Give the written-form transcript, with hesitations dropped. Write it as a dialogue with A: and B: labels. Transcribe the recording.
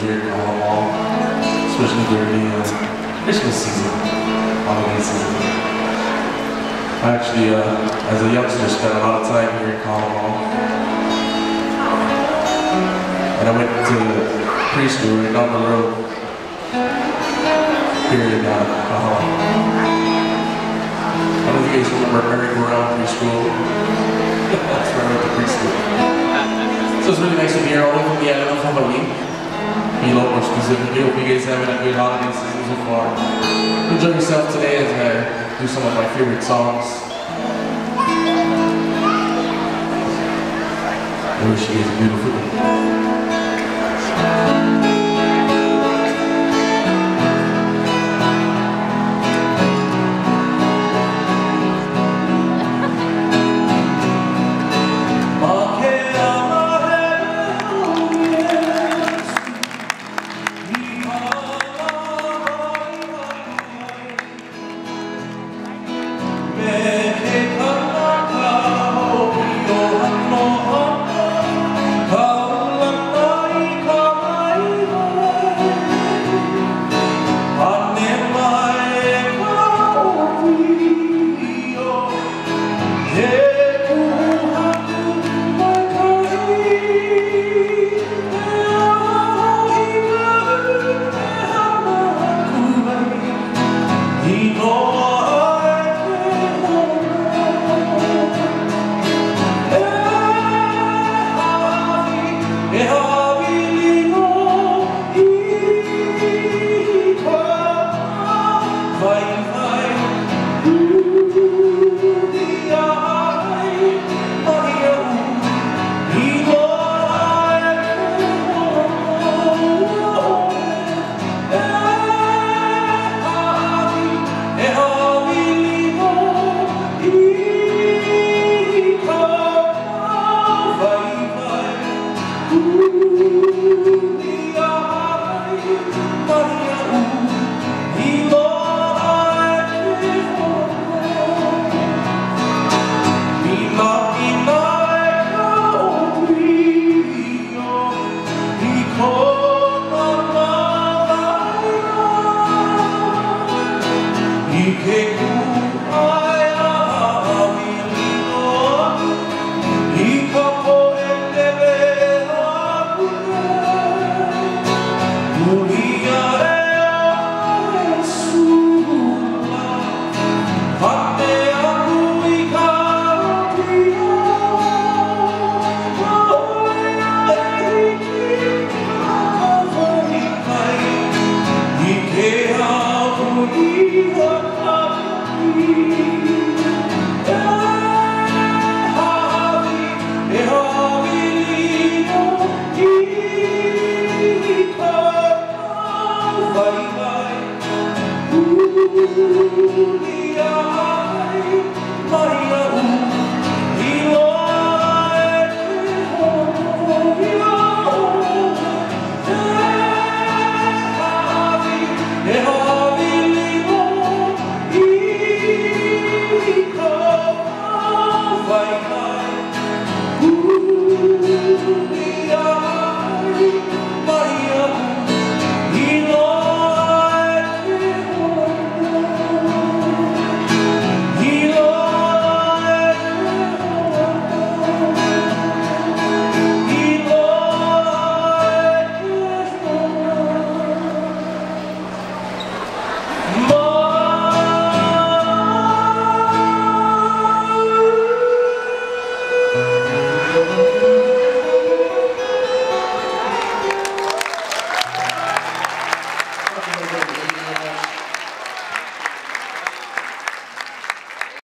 A: here at Carmel Mall, especially during the Christmas season, holiday season. I actually, as a youngster, spent a lot of time here at Carmel Mall. And I went to preschool right down the road here in Kahama. I don't know if you guys remember merry-go-round preschool. That's where I went to preschool. So it's really nice to be here all the way from the island of Hawaii. Hilo, more specifically. Hope you guys having a good holiday season so far. Enjoy yourself today as I do some of my favorite songs. I wish you guys a beautiful day.
B: Ooh.